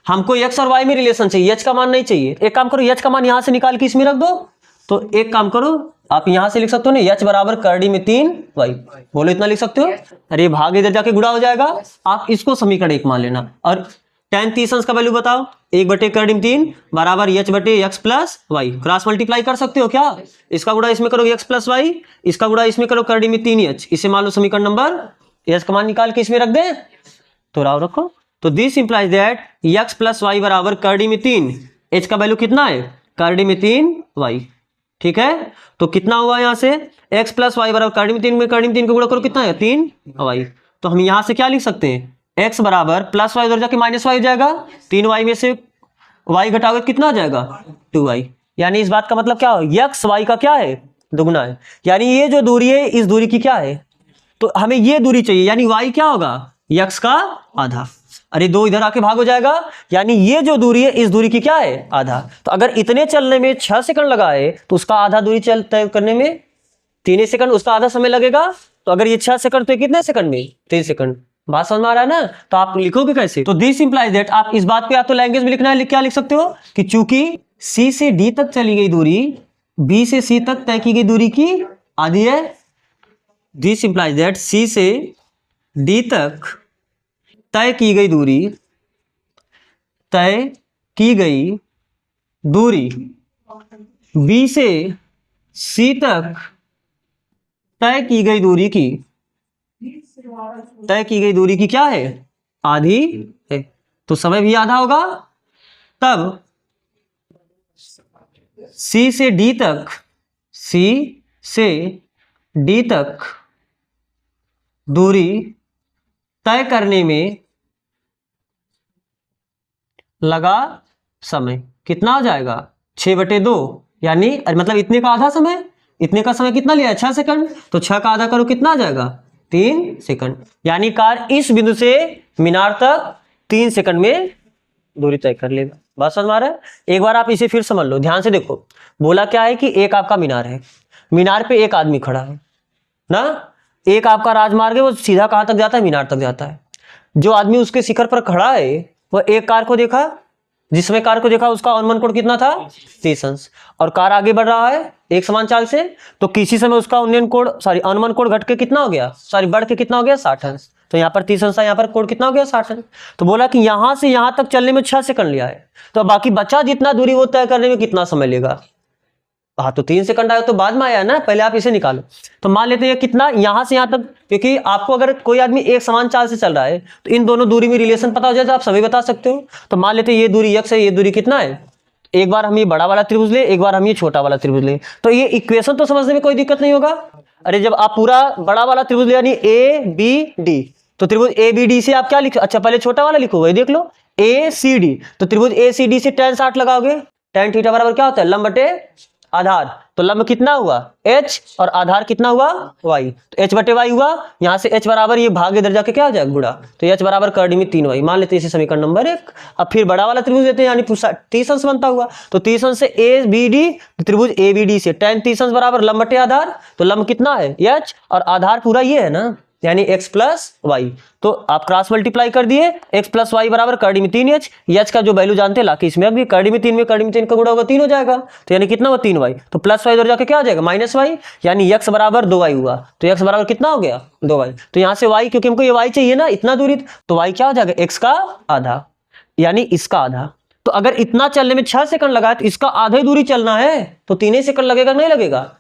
हमको x और y में रिलेशन चाहिए, h का मान नहीं चाहिए। एक काम करो, h का मान यहां से निकाल के इसमें रख दो। तो एक काम करो, आप यहां से लिख सकते हो ना, h बराबर कर्डी में 3 y, बोलो इतना लिख सकते हो। अरे भाग इधर जाके गुणा हो जाएगा, आप इसको समीकरण 1 मान लेना। और tan 30 अंश का वैल्यू बताओ, 1 बटे कर्डी में 3 बराबर h बटे x plus Y. Cross multiply कर सकते हो क्या, इसका गुणा इसमें करो x प्लस वाई, इसका गुणा इसमें करो कर्डी में 3h, इसे मान लो समीकरण नंबर, h का मान निकाल के इसमें रख दे तो राव रखो। तो this implies that x plus Y बराबर कर्डी में 3, h का वैल्यू कितना है, कर्डी में 3y। ठीक है, तो कितना हुआ यहाँ से, x प्लस वाई बराबर कर्डी में 3 में कर्डी में 3 का गुणा करो कितना है, 3y। तो हम यहाँ से क्या लिख सकते हैं, x बराबर प्लस वाई उधर जाके माइनस वाई हो जाएगा, 3y में से y घटाओगे कितना आ जाएगा, 2y। यानी इस बात का मतलब क्या हो, x y का क्या है, दुगुना है। यानी ये जो दूरी है इस दूरी की क्या है, तो हमें ये दूरी चाहिए, यानी y क्या होगा, x का आधा। अरे 2 इधर आके भाग हो जाएगा, यानी ये जो दूरी है इस दूरी की क्या है, आधा। तो अगर इतने चलने में 6 सेकंड लगाए तो उसका आधा दूरी तय करने में 3 सेकंड, उसका आधा समय लगेगा। तो अगर ये 6 सेकंड तो कितने सेकंड में, 3 सेकंड। बात समझ में आ रहा है ना, तो आप लिखोगे कैसे, तो दिस इंप्लाइज दैट, आप इस बात को या तो लैंग्वेज में लिखना है, क्या लिख सकते हो कि चूंकि C से D तक चली गई दूरी B से C तक तय की गई दूरी की आधी है। दिस इंप्लाइज दैट C से D तक तय की गई दूरी B से C तक तय की गई दूरी की क्या है, आधी है। तो समय भी आधा होगा, तब C से D तक दूरी तय करने में लगा समय कितना हो जाएगा, 6/2, यानी मतलब इतने का आधा समय, इतने का समय कितना लिया है, 6 सेकंड। तो 6 का आधा करो कितना आ जाएगा, 3 सेकंड। यानी कार इस बिंदु से मीनार तक 3 सेकंड में दूरी तय कर लेगा। बात समझ में आ रहा है, एक बार आप इसे फिर समझ लो, ध्यान से देखो। बोला क्या है कि एक आपका मीनार है, मीनार पे एक आदमी खड़ा है ना, एक आपका राजमार्ग है, वो सीधा कहां तक जाता है, मीनार तक जाता है। जो आदमी उसके शिखर पर खड़ा है वह एक कार को देखा, जिसमें कार को देखा उसका अनुमान कोण कितना था, 30 अंश, और कार आगे बढ़ रहा है एक समान चाल से, तो किसी समय उसका अनुमान कोण घट के कितना हो गया, बढ़ के कितना हो गया, 60 अंश। तो यहाँ पर 30 अंश, यहाँ पर कोण कितना हो गया, 60 अंश। तो बोला कि यहां से यहां तक चलने में 6 सेकंड लिया है, तो बाकी बचा जितना दूरी वो तय करने में कितना समय लेगा। हाँ, तो 3 सेकंड आया तो बाद में आया ना, पहले आप इसे निकालो। तो मान लेते हैं कितना, यहां से यहां तक, क्योंकि आपको अगर कोई आदमी एक समान चाल से चल रहा है तो इन दोनों दूरी में रिलेशन पता हो जाए तो आप सभी बता सकते हो। तो मान लेते हैं ये दूरी x है, ये दूरी कितना है, एक बार हम ये बड़ा वाला त्रिभुज ले, एक बार हम ये छोटा वाला त्रिभुज ले, तो ये इक्वेशन तो समझने में कोई दिक्कत नहीं होगा। अरे जब आप पूरा बड़ा वाला त्रिभुज ले, यानी ABD, तो त्रिभुज ABD से आप क्या लिखो, अच्छा पहले छोटा वाला लिखो, वही देख लो, ACD, तो त्रिभुज ACD से tan 60 लगाओगे, tan थीटा बराबर क्या होता है, लंब बटे आधार। तो लंब कितना हुआ, h, और आधार कितना हुआ, y। तो h बटे y हुआ, यहां से h बराबर ये भाग इधर जाके क्या हो जाएगा, गुणा। तो h बराबर कर्डी में 3y मान लेते हैं, इसे समीकरण नंबर 1। अब फिर बड़ा वाला त्रिभुज लेते हैं, यानी 30 अंश बनता हुआ, तो 30 अंश से ABD, त्रिभुज ABD से tan 30 अंश बराबर लंब बटे आधार। तो लंब कितना है, h, और आधार पूरा ये है ना, यानी x प्लस वाई। तो आप क्रॉस मल्टीप्लाई कर दिए, x प्लस वाई बराबर कर्डी में 3h, h का जो वैल्यू जानते हैं लाके इसमें अभी कर्डी में 3 का गुणा होगा 3 हो जाएगा, तो यानी कितना हुआ, 3y। तो प्लस वाई इधर जाके क्या हो जाएगा, माइनस वाई, यानी x बराबर 2y हुआ। तो x बराबर कितना हो गया, 2y। तो यहाँ से y, क्योंकि हमको ये y चाहिए ना, इतना दूरी, तो y क्या हो जाएगा, x का आधा, यानी इसका आधा। तो अगर इतना चलने में 6 सेकंड लगा तो इसका आधा दूरी चलना है, तो 3 सेकंड लगेगा, नहीं लगेगा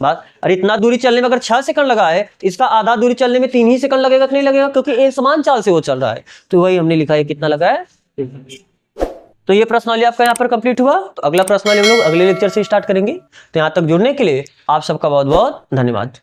बात। अरे इतना दूरी चलने में अगर 6 सेकंड लगा है तो इसका आधा दूरी चलने में 3 ही सेकंड लगेगा, कि नहीं लगेगा, क्योंकि एक समान चाल से वो चल रहा है। तो वही हमने लिखा है, कितना लगा है। तो ये प्रश्नावली आपका यहाँ पर कंप्लीट हुआ। तो अगला प्रश्नावली हम लोग अगले लेक्चर से स्टार्ट करेंगे। तो यहाँ तक जुड़ने के लिए आप सबका बहुत बहुत धन्यवाद।